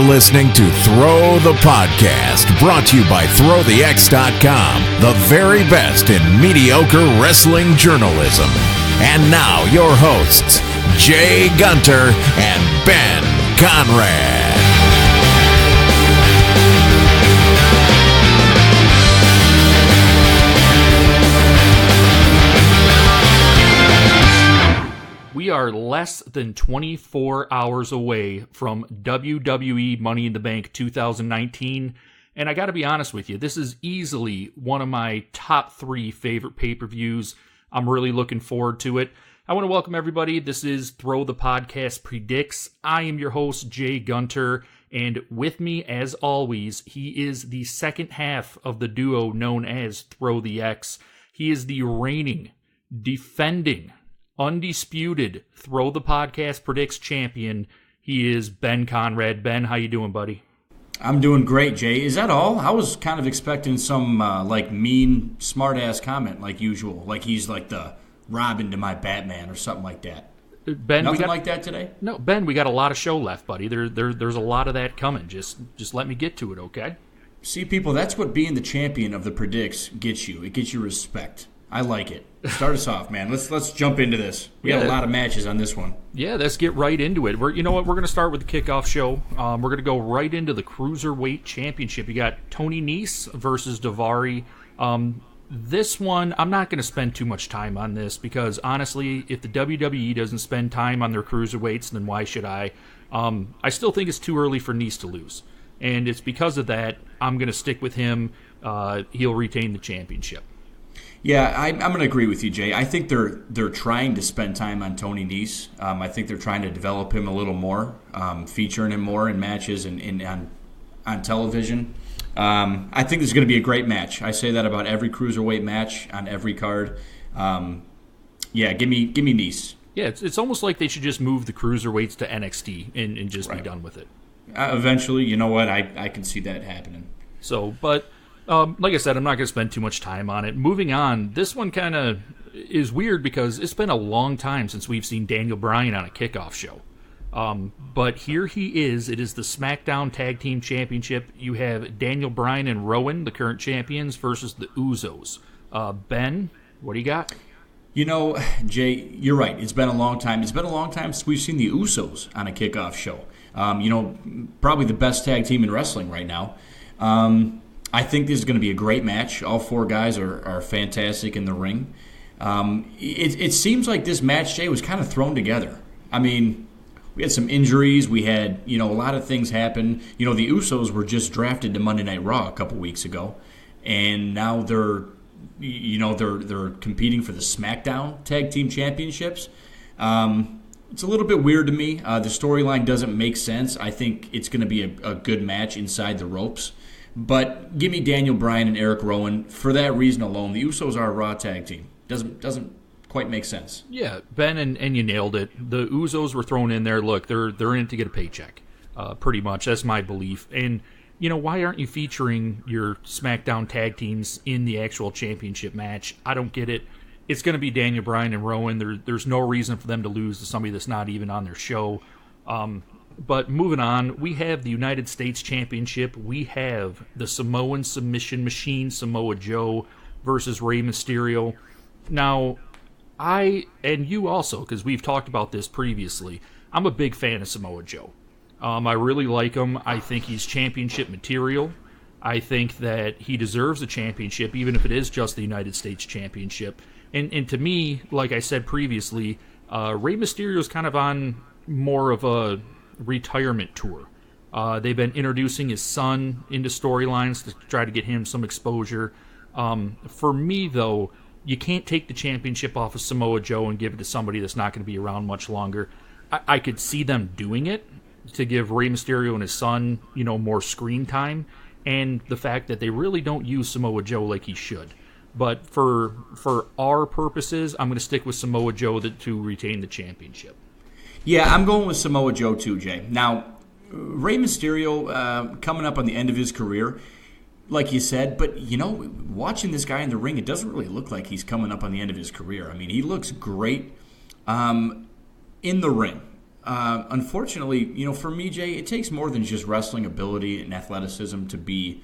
listening to Throw the Podcast, brought to you by ThrowTheX.com, the very best in mediocre wrestling journalism. And now, your hosts, Jay Gunter and Ben Conrad. We are less than 24 hours away from WWE Money in the Bank 2019, and I got to be honest with you, this is easily one of my top 3 favorite pay-per-views. I'm really looking forward to it. I want to welcome everybody. This is Throw the Podcast Predicts. I am your host, Jay Gunter, and with me, as always, he is the second half of the duo known as Throw the X. He is the reigning, defending, undisputed Throw the Podcast Predicts champion. He is Ben Conrad. Ben, how you doing, buddy? I'm doing great, Jay. Is that all? I was kind of expecting some mean, smart-ass comment like usual. Like he's like the Robin to my Batman or something like that. Ben, Nothing like that today? No, Ben, we got a lot of show left, buddy. There's a lot of that coming. Just let me get to it, okay? See, people, that's what being the champion of the Predicts gets you. It gets you respect. I like it. Start us off, man. Let's jump into this. We got a lot of matches on this one. Yeah, let's get right into it. You know what? We're going to start with the kickoff show. We're going to go right into the Cruiserweight Championship. You got Tony Nese versus Daivari. This one, I'm not going to spend too much time on this because, honestly, if the WWE doesn't spend time on their Cruiserweights, then why should I? I still think it's too early for Nese to lose. And it's because of that, I'm going to stick with him. He'll retain the championship. Yeah, I'm going to agree with you, Jay. I think they're trying to spend time on Tony Nese. I think they're trying to develop him a little more, featuring him more in matches and on television. I think this is going to be a great match. I say that about every Cruiserweight match on every card. Yeah, give me Nese. Yeah, it's almost like they should just move the Cruiserweights to NXT and just be done with it. Eventually, you know what? I can see that happening. Like I said, I'm not going to spend too much time on it. Moving on, this one kind of is weird because it's been a long time since we've seen Daniel Bryan on a kickoff show. But here he is. It is the SmackDown Tag Team Championship. You have Daniel Bryan and Rowan, the current champions, versus the Usos. Ben, what do you got? You know, Jay, you're right. It's been a long time. It's been a long time since we've seen the Usos on a kickoff show. Probably the best tag team in wrestling right now. I think this is going to be a great match. All 4 guys are fantastic in the ring. It seems like this match, Jay, was kind of thrown together. I mean, we had some injuries. We had, a lot of things happen. The Usos were just drafted to Monday Night Raw a couple weeks ago, and now they're competing for the SmackDown Tag Team Championships. It's a little bit weird to me. The storyline doesn't make sense. I think it's going to be a good match inside the ropes. But give me Daniel Bryan and Eric Rowan. For that reason alone, the Usos are a Raw tag team. Doesn't quite make sense. Yeah, Ben, and you nailed it. The Usos were thrown in there. Look, they're in it to get a paycheck, pretty much. That's my belief. And, why aren't you featuring your SmackDown tag teams in the actual championship match? I don't get it. It's going to be Daniel Bryan and Rowan. There's no reason for them to lose to somebody that's not even on their show. But moving on, we have the United States Championship. We have the Samoan submission machine, Samoa Joe, versus Rey Mysterio. Now, and you also, because we've talked about this previously, I'm a big fan of Samoa Joe. I really like him. I think he's championship material. I think that he deserves a championship, even if it is just the United States Championship. And to me, like I said previously, Rey Mysterio is kind of on more of a retirement tour. They've been introducing his son into storylines to try to get him some exposure. For me, though, you can't take the championship off of Samoa Joe and give it to somebody that's not going to be around much longer. I could see them doing it to give Rey Mysterio and his son, more screen time, and the fact that they really don't use Samoa Joe like he should. But for our purposes, I'm going to stick with Samoa Joe to retain the championship. Yeah, I'm going with Samoa Joe too, Jay. Now, Rey Mysterio coming up on the end of his career, like you said, but, watching this guy in the ring, it doesn't really look like he's coming up on the end of his career. I mean, he looks great in the ring. unfortunately, for me, Jay, it takes more than just wrestling ability and athleticism to be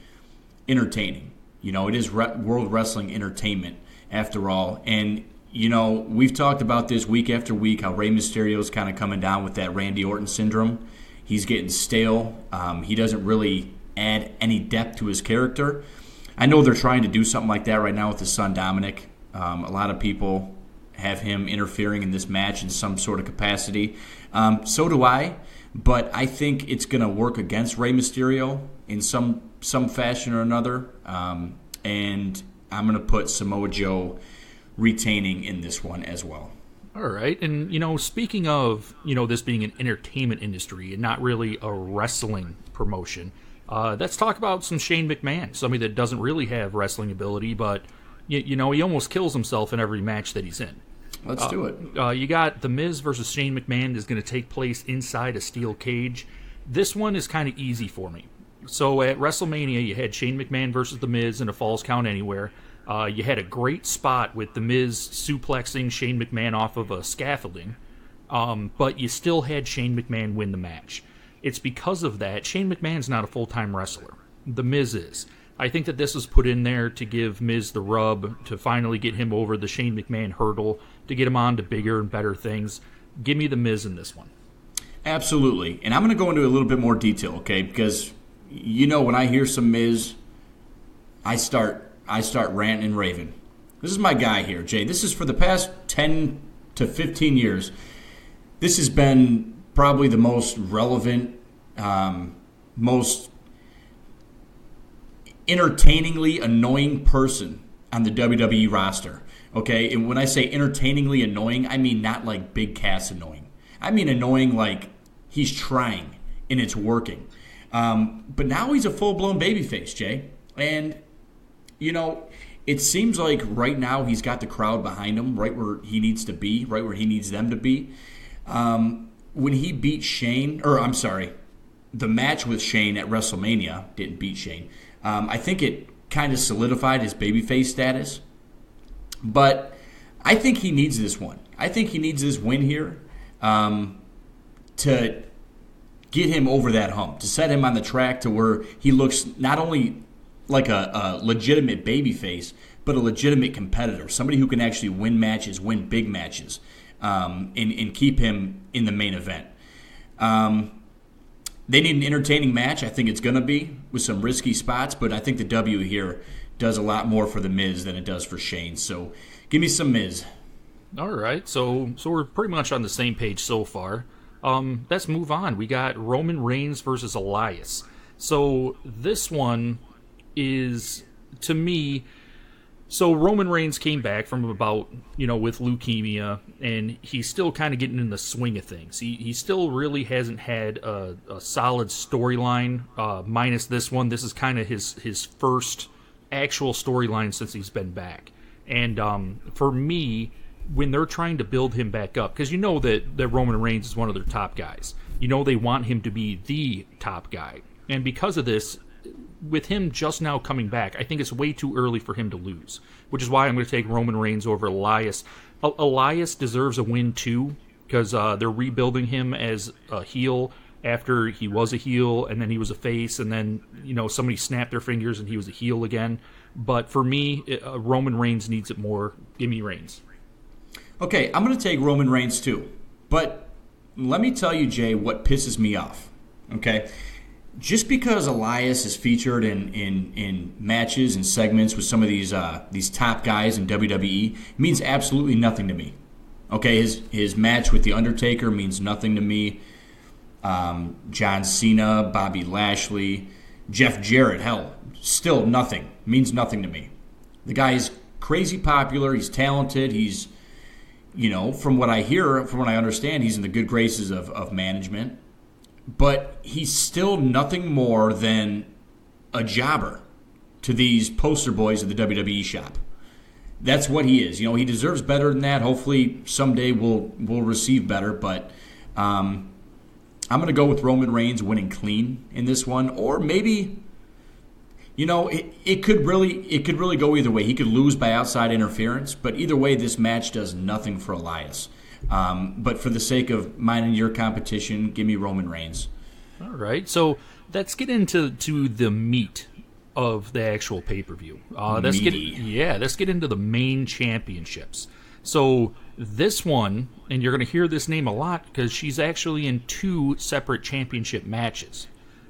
entertaining. It is World Wrestling Entertainment after all. And, we've talked about this week after week, how Rey Mysterio's kind of coming down with that Randy Orton syndrome. He's getting stale. He doesn't really add any depth to his character. I know they're trying to do something like that right now with his son Dominic. A lot of people have him interfering in this match in some sort of capacity. So do I, but I think it's going to work against Rey Mysterio in some fashion or another. And I'm going to put Samoa Joe retaining in this one as well. All right. And, speaking of, this being an entertainment industry and not really a wrestling promotion, let's talk about some Shane McMahon, somebody that doesn't really have wrestling ability, but, he almost kills himself in every match that he's in. Let's do it. You got The Miz versus Shane McMahon is going to take place inside a steel cage. This one is kind of easy for me. So at WrestleMania, you had Shane McMahon versus The Miz in a Falls Count Anywhere. You had a great spot with The Miz suplexing Shane McMahon off of a scaffolding, but you still had Shane McMahon win the match. It's because of that. Shane McMahon's not a full-time wrestler. The Miz is. I think that this was put in there to give Miz the rub, to finally get him over the Shane McMahon hurdle, to get him on to bigger and better things. Give me the Miz in this one. Absolutely. And I'm going to go into a little bit more detail, okay? Because, when I hear some Miz, I start ranting and raving. This is my guy here, Jay. This is for the past 10 to 15 years. This has been probably the most relevant, most entertainingly annoying person on the WWE roster. Okay, and when I say entertainingly annoying, I mean not like Big Cass annoying. I mean annoying like he's trying and it's working. But now he's a full-blown babyface, Jay. And, it seems like right now he's got the crowd behind him, right where he needs to be, right where he needs them to be. When he beat Shane, the match with Shane at WrestleMania didn't beat Shane. I think it kind of solidified his babyface status. But I think he needs this one. I think he needs this win here to get him over that hump, to set him on the track to where he looks not only like a legitimate babyface, but a legitimate competitor, somebody who can actually win matches, win big matches, and keep him in the main event. They need an entertaining match. I think it's going to be with some risky spots, but I think the W here does a lot more for The Miz than it does for Shane. So give me some Miz. All right. So we're pretty much on the same page so far. Let's move on. We got Roman Reigns versus Elias. So this one is, to me, so Roman Reigns came back from about, with leukemia, and he's still kind of getting in the swing of things. He still really hasn't had a solid storyline, minus this one. This is kind of his first actual storyline since he's been back. And for me, when they're trying to build him back up, because that Roman Reigns is one of their top guys. They want him to be the top guy. And because of this, with him just now coming back, I think it's way too early for him to lose, which is why I'm going to take Roman Reigns over Elias. Elias deserves a win too, because they're rebuilding him as a heel after he was a heel, and then he was a face, and then somebody snapped their fingers and he was a heel again. But for me, Roman Reigns needs it more. Give me Reigns. Okay, I'm going to take Roman Reigns too. But let me tell you, Jay, what pisses me off. Okay? Just because Elias is featured in matches and segments with some of these top guys in WWE means absolutely nothing to me. Okay, his match with The Undertaker means nothing to me. John Cena, Bobby Lashley, Jeff Jarrett, hell, still nothing. Means nothing to me. The guy is crazy popular. He's talented. He's, from what I hear, from what I understand, he's in the good graces of management. But he's still nothing more than a jobber to these poster boys at the WWE shop. That's what he is. He deserves better than that. Hopefully someday we'll receive better. But I'm going to go with Roman Reigns winning clean in this one. Or maybe, it could really go either way. He could lose by outside interference. But either way, this match does nothing for Elias. But for the sake of mine and your competition, give me Roman Reigns. All right, so let's get into the meat of the actual pay-per-view. Let's get into the main championships. So this one, and you're going to hear this name a lot because she's actually in 2 separate championship matches.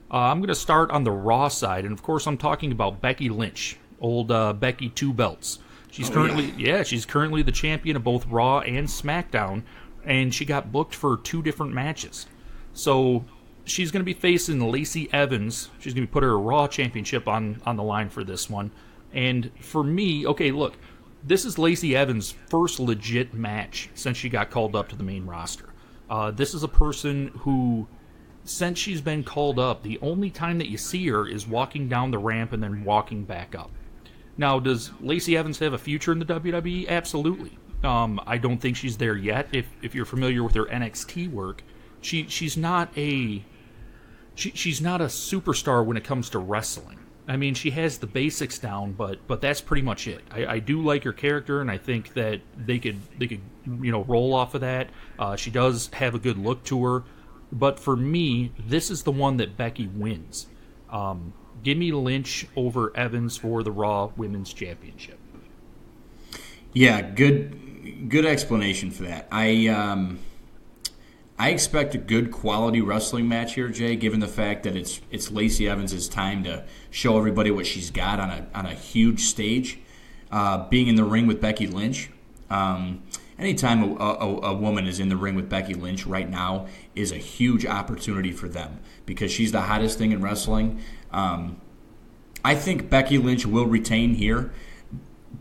I'm going to start on the Raw side, and of course I'm talking about Becky Lynch, old Becky 2 belts. She's currently the champion of both Raw and SmackDown, and she got booked for 2 different matches. So she's going to be facing Lacey Evans. She's going to put her Raw championship on the line for this one. And for me, okay, look, this is Lacey Evans' first legit match since she got called up to the main roster. This is a person who, since she's been called up, the only time that you see her is walking down the ramp and then walking back up. Now, does Lacey Evans have a future in the WWE? Absolutely. I don't think she's there yet. If you're familiar with her NXT work, she's not a superstar when it comes to wrestling. I mean, she has the basics down, but that's pretty much it. I do like her character, and I think that they could roll off of that. She does have a good look to her, but for me, this is the one that Becky wins. Give me Lynch over Evans for the Raw Women's Championship. Yeah, good explanation for that. I expect a good quality wrestling match here, Jay, given the fact that it's Lacey Evans' time to show everybody what she's got on a huge stage. Being in the ring with Becky Lynch, anytime a woman is in the ring with Becky Lynch right now is a huge opportunity for them because she's the hottest thing in wrestling. I think Becky Lynch will retain here,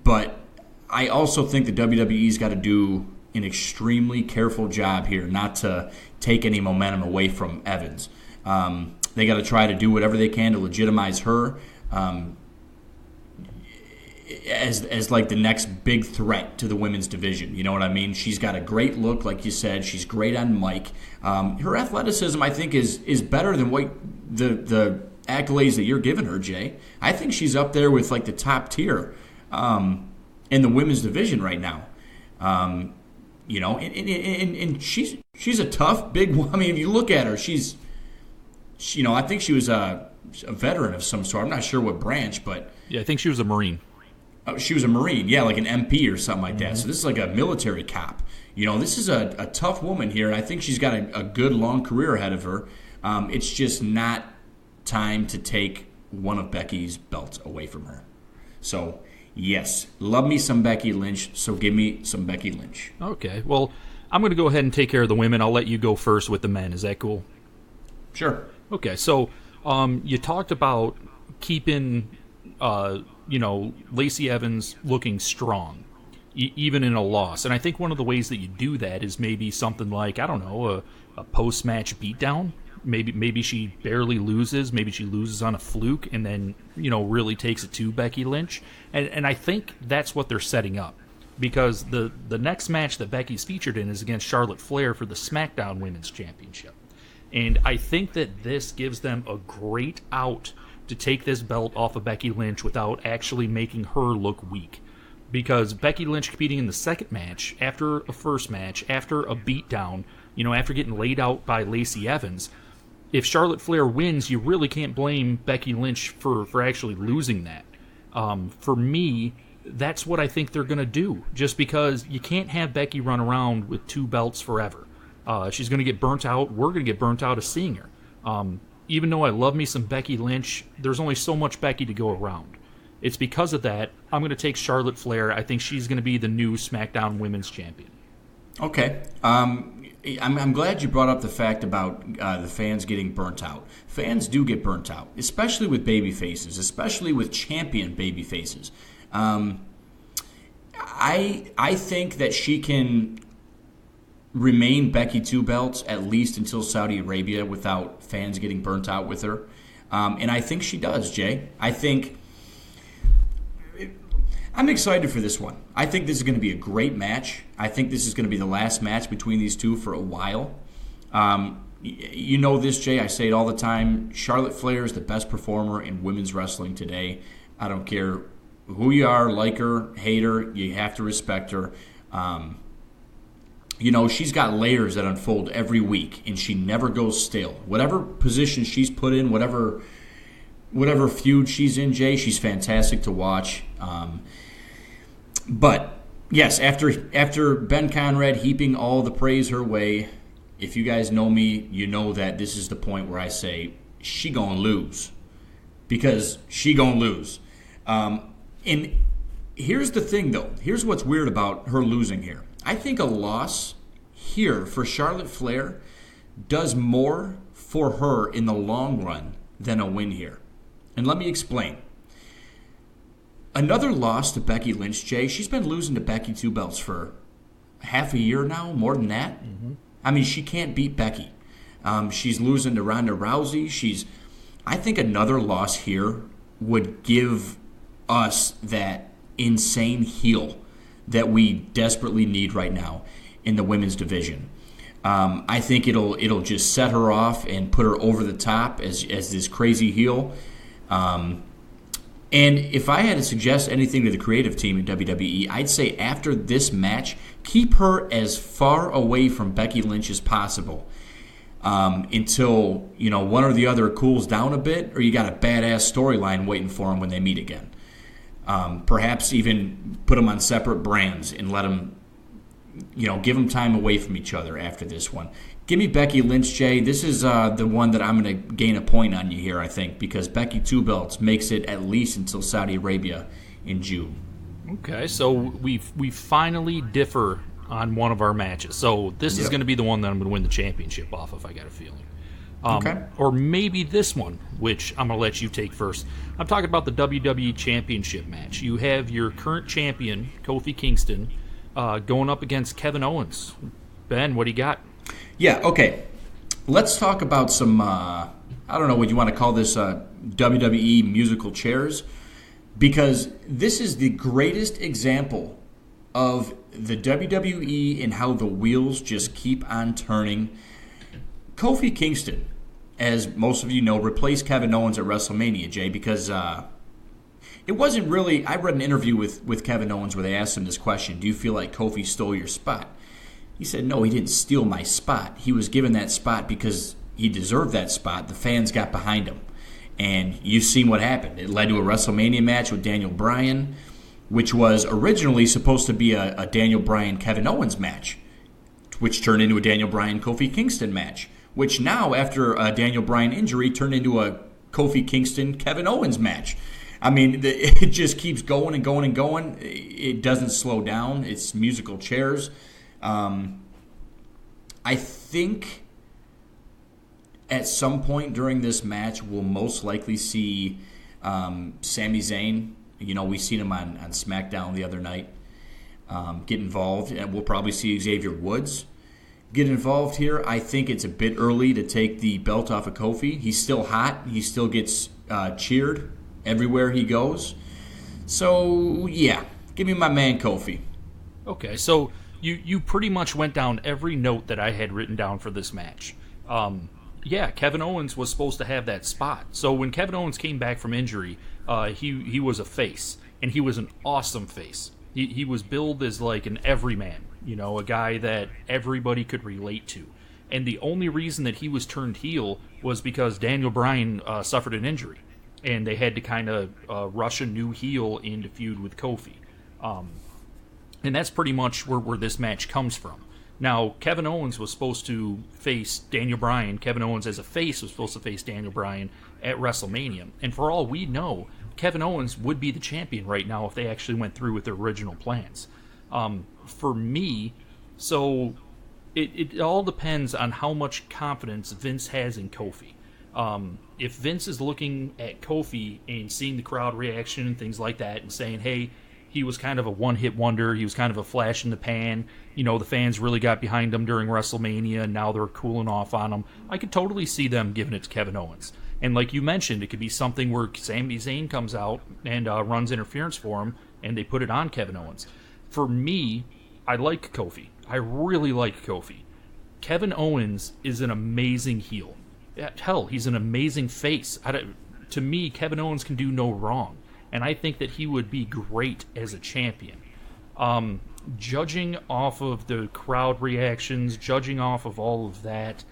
but I also think the WWE's got to do an extremely careful job here not to take any momentum away from Evans. They got to try to do whatever they can to legitimize her as like the next big threat to the women's division. You know what I mean? She's got a great look, like you said. She's great on mic. Her athleticism, I think, is better than what the accolades that you're giving her, Jay. I think she's up there with like the top tier in the women's division right now. And she's a tough, big woman. I mean, if you look at her, I think she was a veteran of some sort. I'm not sure what branch, but yeah, I think she was a Marine. She was a Marine, yeah, like an MP or something like that. So this is like a military cop. This is a tough woman here, and I think she's got a good long career ahead of her. It's just not time to take one of Becky's belts away from her. So, yes, love me some Becky Lynch, so give me some Becky Lynch. Okay, well, I'm going to go ahead and take care of the women. I'll let you go first with the men. Is that cool? Sure. Okay, so you talked about keeping, Lacey Evans looking strong, even in a loss. And I think one of the ways that you do that is maybe something like, I don't know, a post-match beatdown. Maybe she barely loses. Maybe she loses on a fluke and then, really takes it to Becky Lynch. And I think that's what they're setting up. Because the next match that Becky's featured in is against Charlotte Flair for the SmackDown Women's Championship. And I think that this gives them a great out to take this belt off of Becky Lynch without actually making her look weak. Because Becky Lynch competing in the second match, after a first match, after a beatdown, after getting laid out by Lacey Evans, if Charlotte Flair wins, you really can't blame Becky Lynch for actually losing that. For me, that's what I think they're going to do, just because you can't have Becky run around with 2 belts forever. She's going to get burnt out. We're going to get burnt out of seeing her. Even though I love me some Becky Lynch, there's only so much Becky to go around. It's because of that, I'm going to take Charlotte Flair. I think she's going to be the new SmackDown Women's Champion. Okay. I'm glad you brought up the fact about the fans getting burnt out. Fans do get burnt out, especially with baby faces, especially with champion baby faces. I think that she can remain Becky 2 belts at least until Saudi Arabia without fans getting burnt out with her. And I think she does, Jay. I'm excited for this one. I think this is going to be a great match. I think this is going to be the last match between these two for a while. You know this, Jay. I say it all the time. Charlotte Flair is the best performer in women's wrestling today. I don't care who you are, like her, hate her, you have to respect her. she's got layers that unfold every week, and she never goes stale. Whatever position she's put in, whatever feud she's in, Jay, she's fantastic to watch. But yes, after Ben Conrad heaping all the praise her way, if you guys know me, you know that this is the point where I say she gonna lose, because she gonna lose. And here's the thing, though. Here's what's weird about her losing here. I think a loss here for Charlotte Flair does more for her in the long run than a win here. And let me explain. Another loss to Becky Lynch, Jay. She's been losing to Becky 2 belts for half a year now, more than that. Mm-hmm. I mean, she can't beat Becky. She's losing to Ronda Rousey. I think another loss here would give us that insane heel that we desperately need right now in the women's division. I think it'll just set her off and put her over the top as this crazy heel. And if I had to suggest anything to the creative team in WWE, I'd say after this match, keep her as far away from Becky Lynch as possible until one or the other cools down a bit, or you got a badass storyline waiting for them when they meet again. Perhaps even put them on separate brands and let them, give them time away from each other after this one. Give me Becky Lynch, Jay. This is the one that I'm going to gain a point on you here, I think, because Becky 2 belts makes it at least until Saudi Arabia in June. Okay, so we finally differ on one of our matches. So this is going to be the one that I'm going to win the championship off of, I got a feeling. Okay. Or maybe this one, which I'm going to let you take first. I'm talking about the WWE Championship match. You have your current champion, Kofi Kingston, going up against Kevin Owens. Ben, what do you got? Yeah, okay. Let's talk about some, I don't know what you want to call this, WWE musical chairs, because this is the greatest example of the WWE and how the wheels just keep on turning. Kofi Kingston, as most of you know, replaced Kevin Owens at WrestleMania, Jay, because it wasn't really... I read an interview with Kevin Owens where they asked him this question: do you feel like Kofi stole your spot? He said, no, he didn't steal my spot. He was given that spot because he deserved that spot. The fans got behind him. And you've seen what happened. It led to a WrestleMania match with Daniel Bryan, which was originally supposed to be a Daniel Bryan-Kevin Owens match, which turned into a Daniel Bryan-Kofi Kingston match, which now, after a Daniel Bryan injury, turned into a Kofi Kingston-Kevin Owens match. I mean, it just keeps going and going and going. It doesn't slow down. It's musical chairs. I think at some point during this match, we'll most likely see Sami Zayn. We've seen him on SmackDown the other night get involved, and we'll probably see Xavier Woods get involved here. I think it's a bit early to take the belt off of Kofi. He's still hot. He still gets cheered everywhere he goes. So, yeah, give me my man Kofi. Okay, so you pretty much went down every note that I had written down for this match. Yeah, Kevin Owens was supposed to have that spot. So when Kevin Owens came back from injury, he was a face, and he was an awesome face. He was billed as like an everyman, a guy that everybody could relate to. And the only reason that he was turned heel was because Daniel Bryan suffered an injury, and they had to kind of rush a new heel in to feud with Kofi. And that's pretty much where this match comes from. Now, Kevin Owens was supposed to face Daniel Bryan. Kevin Owens, as a face, was supposed to face Daniel Bryan at WrestleMania. And for all we know, Kevin Owens would be the champion right now if they actually went through with their original plans. For me, so it all depends on how much confidence Vince has in Kofi. If Vince is looking at Kofi and seeing the crowd reaction and things like that and saying, hey, he was kind of a one-hit wonder. He was kind of a flash in the pan. The fans really got behind him during WrestleMania, and now they're cooling off on him. I could totally see them giving it to Kevin Owens. And like you mentioned, it could be something where Sami Zayn comes out and runs interference for him, and they put it on Kevin Owens. For me, I like Kofi. I really like Kofi. Kevin Owens is an amazing heel. Hell, he's an amazing face. To me, Kevin Owens can do no wrong. And I think that he would be great as a champion. judging off of the crowd reactions, judging off of all of that,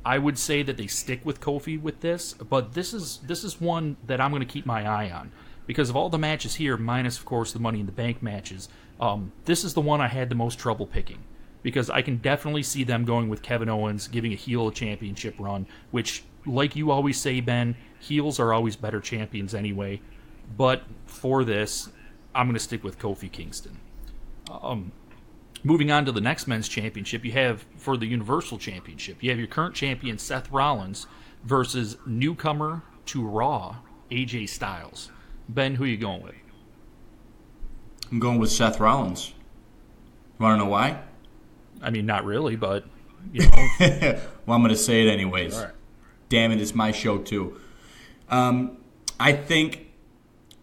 I would say that they stick with Kofi with this, but this is one that I'm going to keep my eye on. Because of all the matches here, minus, of course, the Money in the Bank matches, this is the one I had the most trouble picking. Because I can definitely see them going with Kevin Owens, giving a heel a championship run, which, like you always say, Ben, heels are always better champions anyway. But for this, I'm going to stick with Kofi Kingston. Moving on to the next men's championship, you have, for the Universal Championship, you have your current champion, Seth Rollins, versus newcomer to Raw, AJ Styles. Ben, who are you going with? I'm going with Seth Rollins. You want to know why? I mean, not really, but, you know. Well, I'm going to say it anyways. All right. Damn it, it's my show too. I think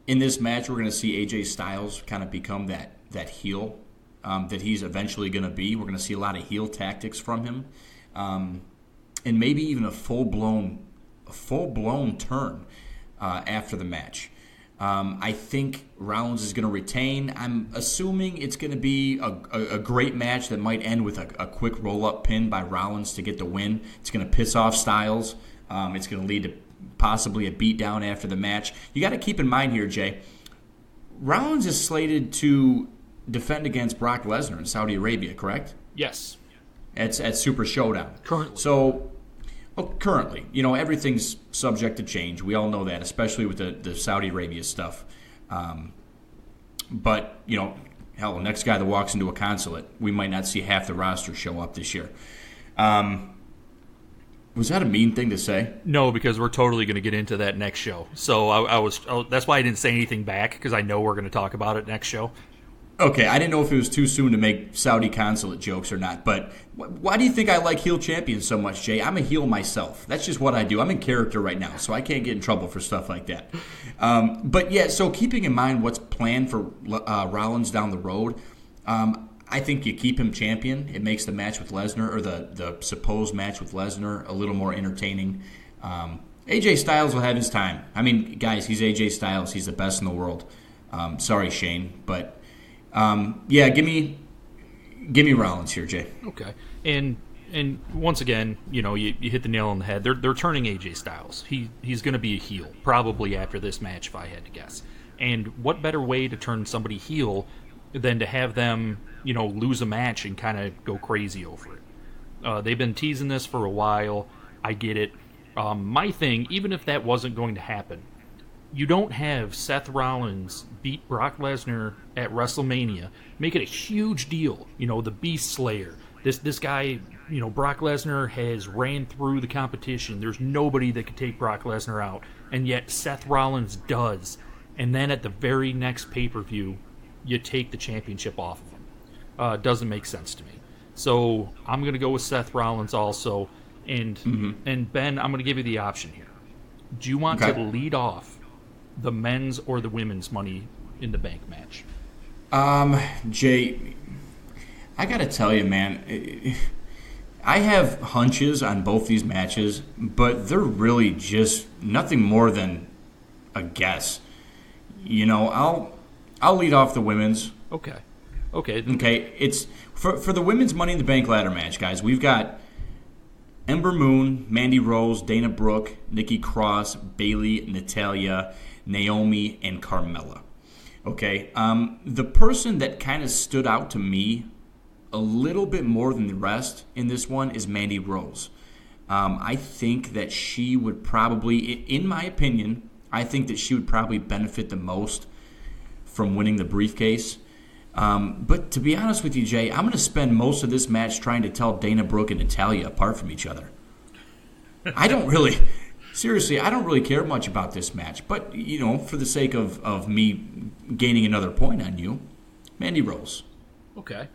in this match we're going to see AJ Styles kind of become that heel that he's eventually going to be. We're going to see a lot of heel tactics from him, and maybe even a full-blown turn after the match. I think Rollins is going to retain. I'm assuming it's going to be a great match that might end with a quick roll-up pin by Rollins to get the win. It's going to piss off Styles. It's going to lead to possibly a beatdown after the match. You got to keep in mind here, Jay, Rollins is slated to defend against Brock Lesnar in Saudi Arabia, correct? Yes. At Super Showdown. Currently. So, currently, everything's subject to change. We all know that, especially with the Saudi Arabia stuff. But, hell, the next guy that walks into a consulate, we might not see half the roster show up this year. Was that a mean thing to say? No, because we're totally going to get into that next show. So that's why I didn't say anything back, because I know we're going to talk about it next show. Okay, I didn't know if it was too soon to make Saudi consulate jokes or not, but why do you think I like heel champions so much, Jay? I'm a heel myself. That's just what I do. I'm in character right now, so I can't get in trouble for stuff like that. But yeah, so keeping in mind what's planned for Rollins down the road, I think you keep him champion. It makes the match with Lesnar, or the supposed match with Lesnar, a little more entertaining. AJ Styles will have his time. I mean, guys, he's AJ Styles. He's the best in the world. Sorry, Shane, but... yeah, give me Rollins here, Jay. Okay, and once again, you hit the nail on the head. They're turning AJ Styles. He's going to be a heel probably after this match, if I had to guess. And what better way to turn somebody heel than to have them, lose a match and kind of go crazy over it? They've been teasing this for a while. I get it. My thing, even if that wasn't going to happen, you don't have Seth Rollins beat Brock Lesnar at WrestleMania, make it a huge deal. The Beast Slayer. This guy, Brock Lesnar has ran through the competition. There's nobody that could take Brock Lesnar out, and yet Seth Rollins does. And then at the very next pay-per-view, you take the championship off of him. Doesn't make sense to me. So I'm going to go with Seth Rollins also. And Ben, I'm going to give you the option here. Do you want to lead off the men's or the women's Money in the Bank match? Jay, I gotta tell you, man, I have hunches on both these matches, but they're really just nothing more than a guess. I'll lead off the women's. Okay. It's for the women's Money in the Bank ladder match, guys. We've got Ember Moon, Mandy Rose, Dana Brooke, Nikki Cross, Bayley, Natalya, Naomi, and Carmella. Okay, the person that kind of stood out to me a little bit more than the rest in this one is Mandy Rose. I think that she would probably, in my opinion, I think that she would probably benefit the most from winning the briefcase. But to be honest with you, Jay, I'm going to spend most of this match trying to tell Dana Brooke and Natalya apart from each other. Seriously, I don't really care much about this match. But, for the sake of me gaining another point on you, Mandy Rose. Okay.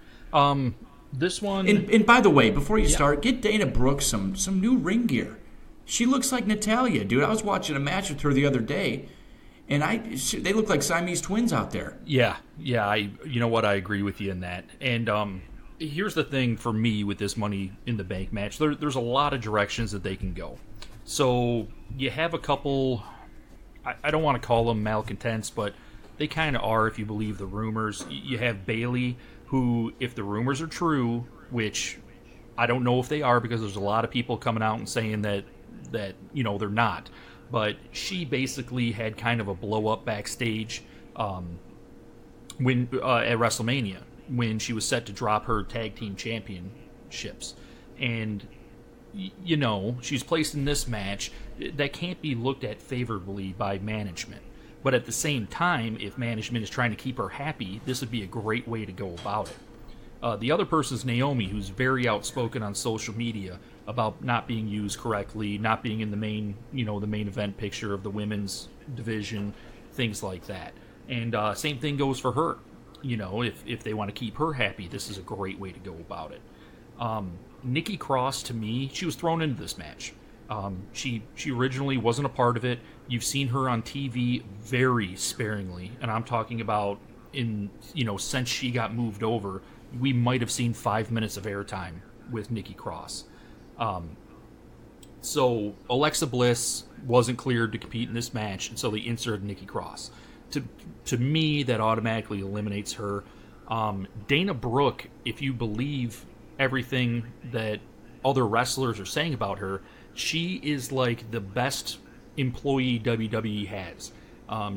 This one... And by the way, before you start, get Dana Brooke some new ring gear. She looks like Natalya, dude. I was watching a match with her the other day, and they look like Siamese twins out there. Yeah. You know what? I agree with you in that. And here's the thing for me with this Money in the Bank match. There's a lot of directions that they can go. So you have a couple, I don't want to call them malcontents, but they kind of are if you believe the rumors. You have Bayley who, if the rumors are true, which I don't know if they are because there's a lot of people coming out and saying that they're not, but she basically had kind of a blow up backstage when at WrestleMania when she was set to drop her tag team championships, and she's placed in this match that can't be looked at favorably by management. But at the same time, if management is trying to keep her happy, this would be a great way to go about it. The other person is Naomi, who's very outspoken on social media about not being used correctly, not being in the main event picture of the women's division, things like that. And same thing goes for her. If they want to keep her happy, this is a great way to go about it. Nikki Cross, to me, she was thrown into this match. She originally wasn't a part of it. You've seen her on TV very sparingly, and I'm talking about since she got moved over, we might have seen 5 minutes of airtime with Nikki Cross. So Alexa Bliss wasn't cleared to compete in this match, and so they inserted Nikki Cross. To me, that automatically eliminates her. Dana Brooke, if you believe everything that other wrestlers are saying about her, she is like the best employee WWE has.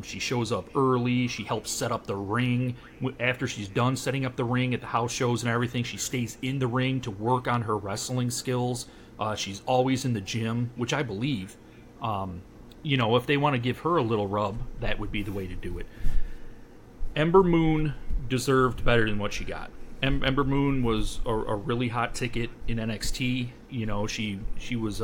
She shows up early. She helps set up the ring. After she's done setting up the ring at the house shows and everything, she stays in the ring to work on her wrestling skills. She's always in the gym, which I believe. If they want to give her a little rub, that would be the way to do it. Ember Moon deserved better than what she got. Ember Moon was a really hot ticket in NXT. She was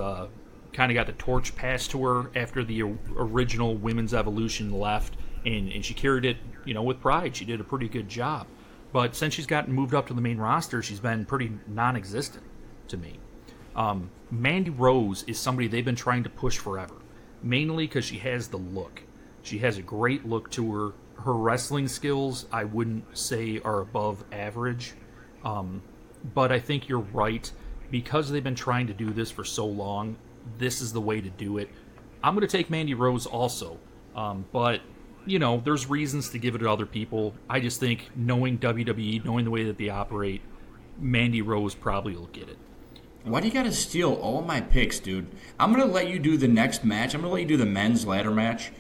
kind of got the torch passed to her after the original Women's Evolution left, and she carried it, with pride. She did a pretty good job. But since she's gotten moved up to the main roster, she's been pretty non-existent to me. Mandy Rose is somebody they've been trying to push forever, mainly because she has the look. She has a great look to her. Her wrestling skills, I wouldn't say are above average. But I think you're right. Because they've been trying to do this for so long, this is the way to do it. I'm going to take Mandy Rose also. But, there's reasons to give it to other people. I just think knowing WWE, knowing the way that they operate, Mandy Rose probably will get it. Why do you got to steal all my picks, dude? I'm going to let you do the next match. I'm going to let you do the men's ladder match.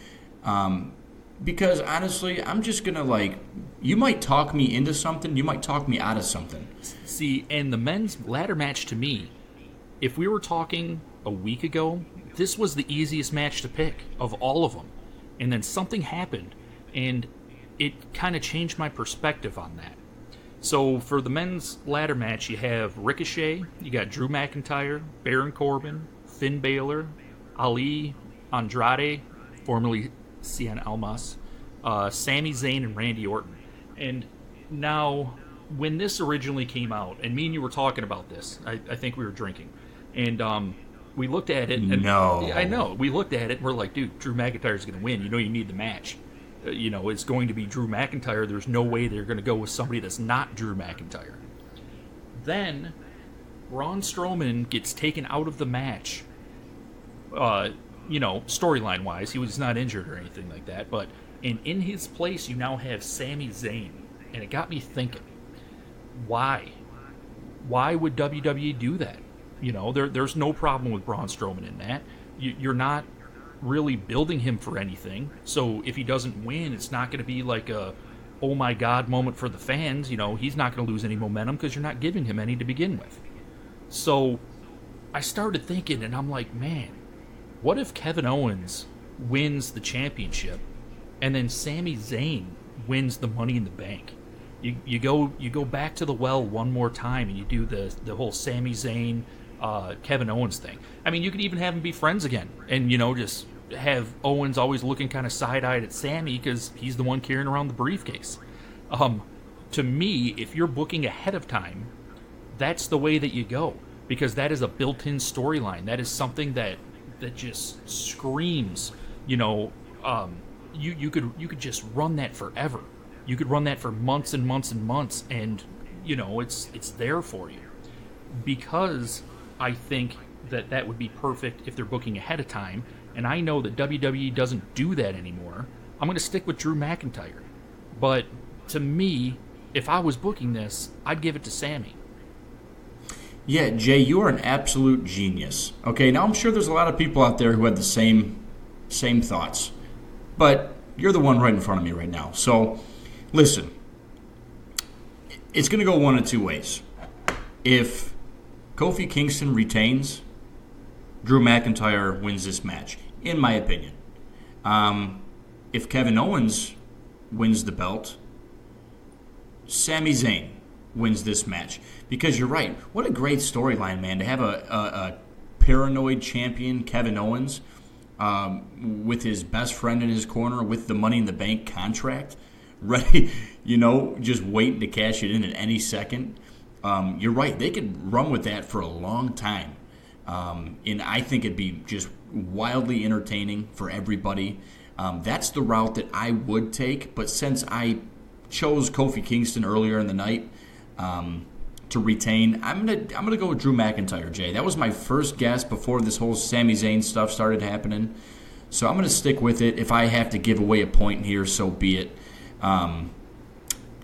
Because, honestly, I'm just going to, you might talk me into something. You might talk me out of something. See, and the men's ladder match to me, if we were talking a week ago, this was the easiest match to pick of all of them. And then something happened, and it kind of changed my perspective on that. So for the men's ladder match, you have Ricochet, you got Drew McIntyre, Baron Corbin, Finn Balor, Ali Andrade, formerly Cien Almas, Sami Zayn, and Randy Orton. And now, when this originally came out, and me and you were talking about this, I think we were drinking, and we looked at it. And, no. I know. We looked at it, and we're like, dude, Drew McIntyre's going to win. You need the match. It's going to be Drew McIntyre. There's no way they're going to go with somebody that's not Drew McIntyre. Then, Braun Strowman gets taken out of the match. Storyline-wise, he was not injured or anything like that, but in his place, you now have Sami Zayn, and it got me thinking, why? Why would WWE do that? There's no problem with Braun Strowman in that. You're not really building him for anything, so if he doesn't win, it's not going to be like a oh my god moment for the fans. He's not going to lose any momentum because you're not giving him any to begin with. So I started thinking, and I'm like, man, what if Kevin Owens wins the championship and then Sami Zayn wins the Money in the Bank? You go back to the well one more time and you do the whole Sami Zayn Kevin Owens thing. I mean, you could even have them be friends again, and just have Owens always looking kind of side-eyed at Sami because he's the one carrying around the briefcase. To me, if you're booking ahead of time, that's the way that you go, because that is a built-in storyline. That is something that just screams. You could just run that forever. You could run that for months and months and months, and it's there for you. Because I think that would be perfect if they're booking ahead of time, and I know that WWE doesn't do that anymore. I'm going to stick with Drew McIntyre. But to me, if I was booking this, I'd give it to Sammy. Yeah, Jay, you are an absolute genius. Okay, now I'm sure there's a lot of people out there who have the same thoughts, but you're the one right in front of me right now. So, listen, it's going to go one of two ways. If Kofi Kingston retains, Drew McIntyre wins this match, in my opinion. If Kevin Owens wins the belt, Sami Zayn wins this match. Because you're right. What a great storyline, man, to have a paranoid champion, Kevin Owens, with his best friend in his corner, with the Money in the Bank contract, ready, just waiting to cash it in at any second. You're right. They could run with that for a long time. And I think it'd be just wildly entertaining for everybody. That's the route that I would take. But since I chose Kofi Kingston earlier in the night to retain, I'm gonna go with Drew McIntyre, Jay. That was my first guess before this whole Sami Zayn stuff started happening. So I'm gonna stick with it. If I have to give away a point here, so be it.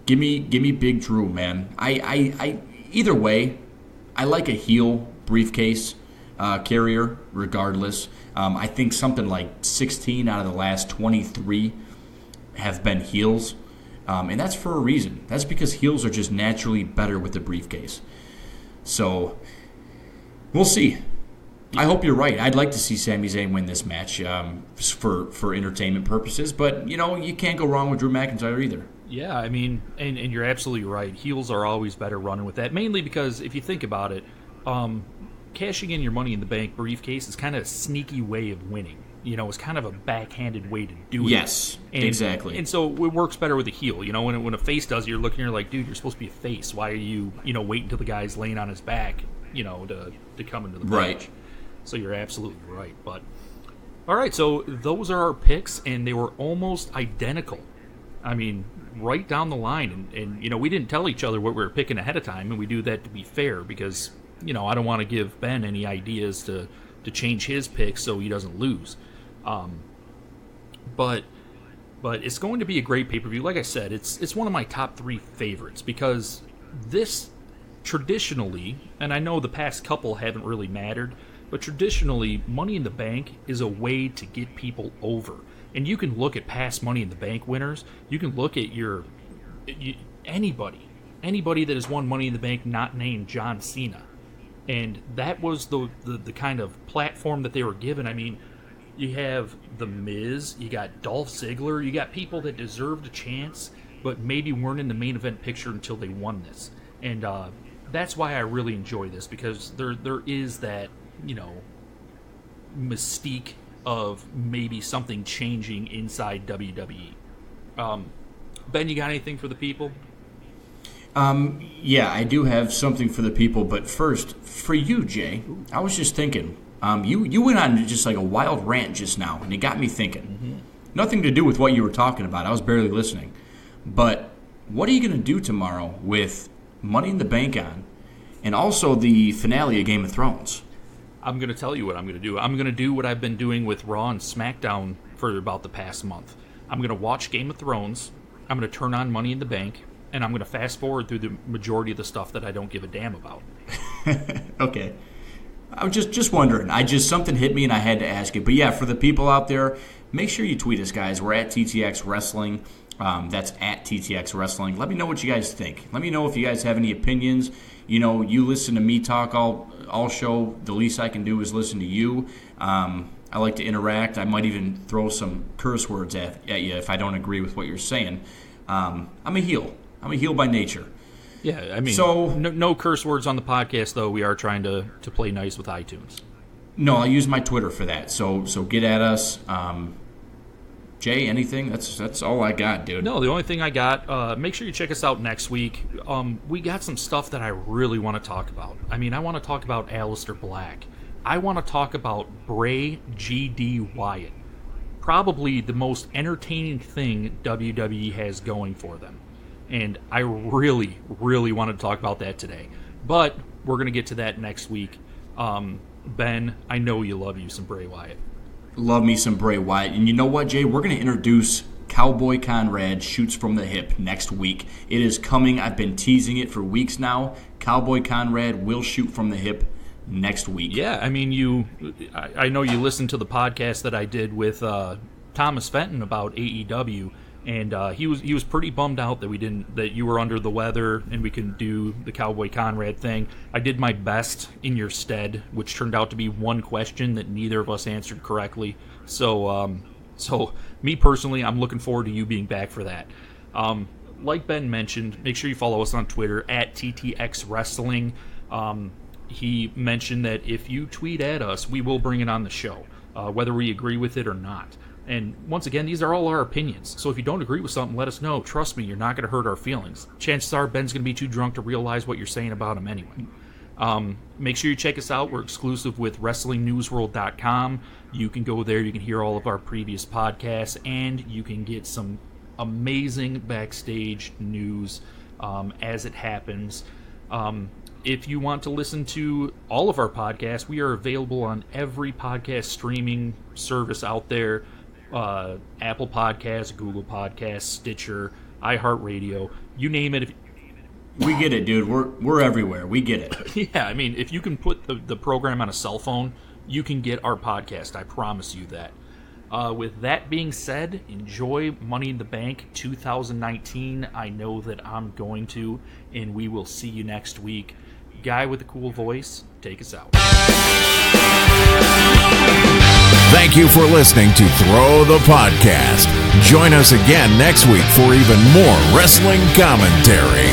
Give me Big Drew, man. I either way, I like a heel briefcase carrier regardless. I think something like 16 out of the last 23 have been heels. And that's for a reason. That's because heels are just naturally better with the briefcase. So, we'll see. I hope you're right. I'd like to see Sami Zayn win this match for entertainment purposes. But, you can't go wrong with Drew McIntyre either. Yeah, I mean, and you're absolutely right. Heels are always better running with that. Mainly because, if you think about it, cashing in your Money in the Bank briefcase is kind of a sneaky way of winning. It's kind of a backhanded way to do it. Yes, exactly. And so it works better with a heel. When a face does it, you're looking, you're like, dude, you're supposed to be a face. Why are you, waiting until the guy's laying on his back, to come into the match? Right. So you're absolutely right. But, all right, so those are our picks, and they were almost identical. I mean, right down the line. And we didn't tell each other what we were picking ahead of time, and we do that to be fair because, I don't want to give Ben any ideas to change his pick so he doesn't lose. But it's going to be a great pay-per-view. Like I said, it's one of my top 3 favorites because this traditionally, and I know the past couple haven't really mattered, but traditionally, Money in the Bank is a way to get people over. And you can look at past Money in the Bank winners. You can look at anybody that has won Money in the Bank not named John Cena. And that was the kind of platform that they were given. I mean, you have The Miz, you got Dolph Ziggler, you got people that deserved a chance, but maybe weren't in the main event picture until they won this. And that's why I really enjoy this, because there is that, mystique of maybe something changing inside WWE. Ben, you got anything for the people? Yeah, I do have something for the people, but first, for you, Jay, I was just thinking, you went on just like a wild rant just now, and it got me thinking. Mm-hmm. Nothing to do with what you were talking about. I was barely listening. But what are you going to do tomorrow with Money in the Bank on, and also the finale of Game of Thrones? I'm going to tell you what I'm going to do. I'm going to do what I've been doing with Raw and SmackDown for about the past month. I'm going to watch Game of Thrones. I'm going to turn on Money in the Bank. And I'm going to fast forward through the majority of the stuff that I don't give a damn about. Okay. I was just wondering. Something hit me and I had to ask it. But yeah, for the people out there, make sure you tweet us, guys. We're at TTX Wrestling. That's at TTX Wrestling. Let me know what you guys think. Let me know if you guys have any opinions. You listen to me talk all show. The least I can do is listen to you. I like to interact. I might even throw some curse words at you if I don't agree with what you're saying. I'm a heel. I'm a heel by nature. Yeah, I mean, so, no curse words on the podcast, though. We are trying to play nice with iTunes. No, I'll use my Twitter for that. So get at us. Jay, anything? That's all I got, dude. No, the only thing I got, make sure you check us out next week. We got some stuff that I really want to talk about. I mean, I want to talk about Aleister Black. I want to talk about Bray G.D. Wyatt. Probably the most entertaining thing WWE has going for them. And I really, really want to talk about that today. But we're going to get to that next week. Ben, I know you love you some Bray Wyatt. Love me some Bray Wyatt. And you know what, Jay? We're going to introduce Cowboy Conrad shoots from the hip next week. It is coming. I've been teasing it for weeks now. Cowboy Conrad will shoot from the hip next week. Yeah, I mean, I know you listened to the podcast that I did with Thomas Fenton about AEW, and he was pretty bummed out that you were under the weather and we couldn't do the Cowboy Conrad thing. I did my best in your stead, which turned out to be one question that neither of us answered correctly. So me personally, I'm looking forward to you being back for that. Like Ben mentioned, make sure you follow us on Twitter at TTX Wrestling. He mentioned that if you tweet at us, we will bring it on the show, whether we agree with it or not. And once again, these are all our opinions. So if you don't agree with something, let us know. Trust me, you're not going to hurt our feelings. Chances are Ben's going to be too drunk to realize what you're saying about him anyway. Make sure you check us out. We're exclusive with WrestlingNewsWorld.com. You can go there. You can hear all of our previous podcasts, and you can get some amazing backstage news as it happens. If you want to listen to all of our podcasts, we are available on every podcast streaming service out there. Apple Podcasts, Google Podcasts, Stitcher, iHeartRadio, you name it. We get it, dude. We're everywhere. We get it. Yeah, I mean, if you can put the program on a cell phone, you can get our podcast. I promise you that. With that being said, enjoy Money in the Bank 2019. I know that I'm going to, and we will see you next week. Guy with the cool voice, take us out. Thank you for listening to Throw the Podcast. Join us again next week for even more wrestling commentary.